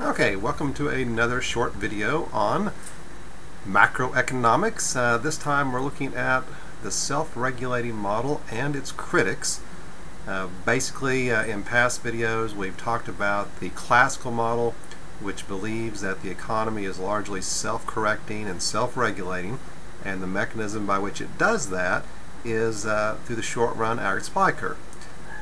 Okay, welcome to another short video on macroeconomics. This time we're looking at the self-regulating model and its critics. Basically, in past videos we've talked about the classical model, which believes that the economy is largely self-correcting and self-regulating, and the mechanism by which it does that is through the short-run average supply curve.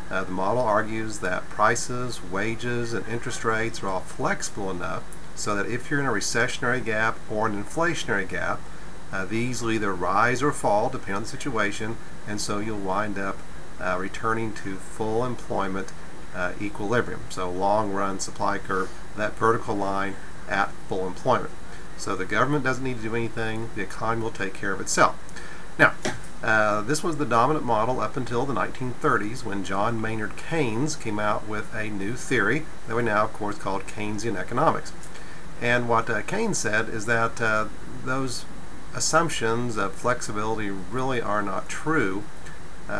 The model argues that prices, wages, and interest rates are all flexible enough so that if you're in a recessionary gap or an inflationary gap, these will either rise or fall depending on the situation, and so you'll wind up returning to full employment equilibrium. So long-run supply curve, that vertical line at full employment. So the government doesn't need to do anything, the economy will take care of itself. Now, this was the dominant model up until the 1930s when John Maynard Keynes came out with a new theory that we now of course call Keynesian economics. And what Keynes said is that those assumptions of flexibility really are not true.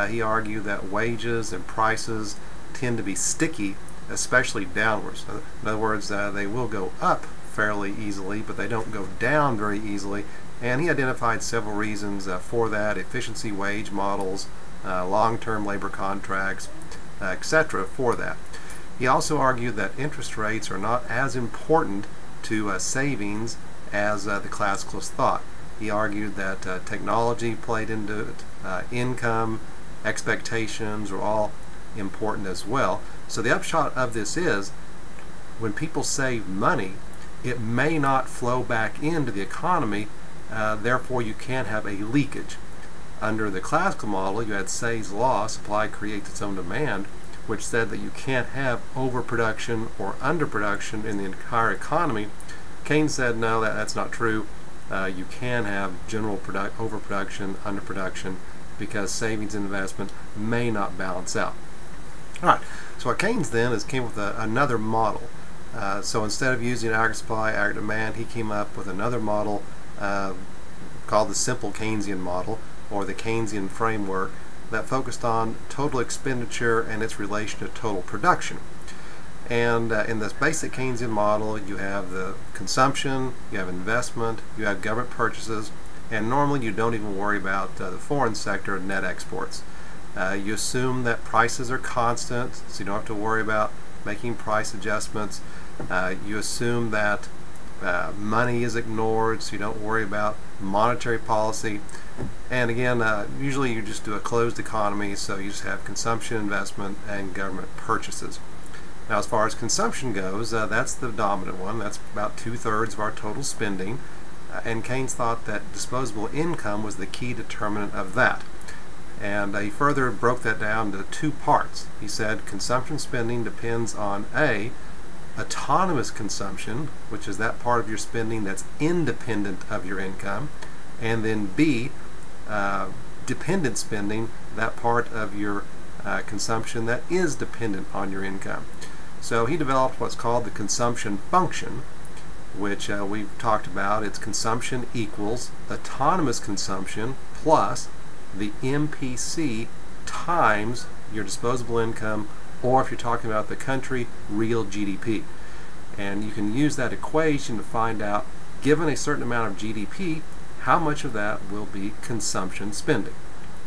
He argued that wages and prices tend to be sticky, especially downwards. In other words, they will go up fairly easily, but they don't go down very easily. And he identified several reasons for that: efficiency wage models, long-term labor contracts, etc. for that. He also argued that interest rates are not as important to savings as the classicalists thought. He argued that technology played into it, income, expectations are all important as well. So the upshot of this is, when people save money, it may not flow back into the economy. Therefore you can't have a leakage. Under the classical model, you had Say's law, supply creates its own demand, which said that you can't have overproduction or underproduction in the entire economy. Keynes said no, that's not true. You can have general overproduction, underproduction, because savings and investment may not balance out. Alright, so what Keynes then is came with another model. So instead of using aggregate supply, aggregate demand, he came up with another model called the simple Keynesian model, or the Keynesian framework, that focused on total expenditure and its relation to total production. And in this basic Keynesian model, you have the consumption, you have investment, you have government purchases, and normally you don't even worry about the foreign sector net exports. You assume that prices are constant, so you don't have to worry about making price adjustments. You assume that money is ignored, so you don't worry about monetary policy. And again, usually you just do a closed economy, so you just have consumption, investment, and government purchases. Now, as far as consumption goes, that's the dominant one. That's about 2/3 of our total spending. And Keynes thought that disposable income was the key determinant of that. And he further broke that down to two parts. He said consumption spending depends on A, autonomous consumption, which is that part of your spending that's independent of your income, and then B, dependent spending, that part of your consumption that is dependent on your income. So he developed what's called the consumption function, which we've talked about. It's consumption equals autonomous consumption plus the MPC times your disposable income, or if you're talking about the country, real GDP. And you can use that equation to find out, given a certain amount of GDP, how much of that will be consumption spending.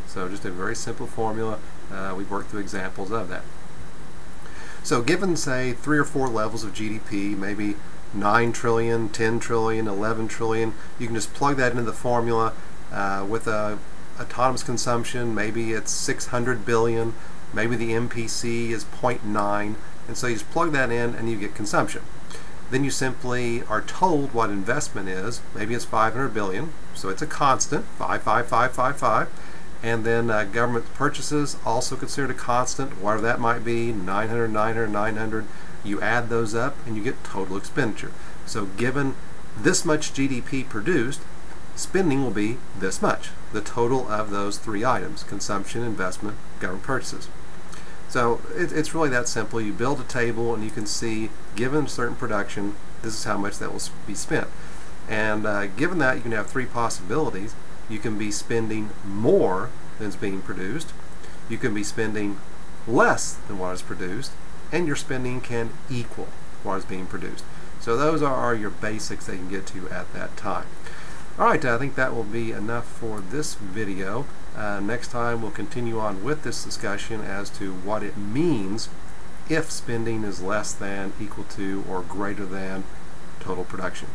So just a very simple formula. We've worked through examples of that. So given, say, 3 or 4 levels of GDP, maybe 9 trillion, 10 trillion, 11 trillion, you can just plug that into the formula. With autonomous consumption, maybe it's 600 billion, maybe the MPC is 0.9, and so you just plug that in and you get consumption. Then you simply are told what investment is. Maybe it's 500 billion, so it's a constant, 55555, and then government purchases, also considered a constant, whatever that might be, 900, 900, 900. You add those up and you get total expenditure. So given this much GDP produced, spending will be this much, the total of those three items: consumption, investment, government purchases. So it's really that simple. You build a table and you can see, given certain production, this is how much that will be spent. And given that, you can have three possibilities. You can be spending more than is being produced, you can be spending less than what is produced, and your spending can equal what is being produced. So those are your basics that you can get to at that time. Alright, I think that will be enough for this video. Next time we'll continue on with this discussion as to what it means if spending is less than, equal to, or greater than total production.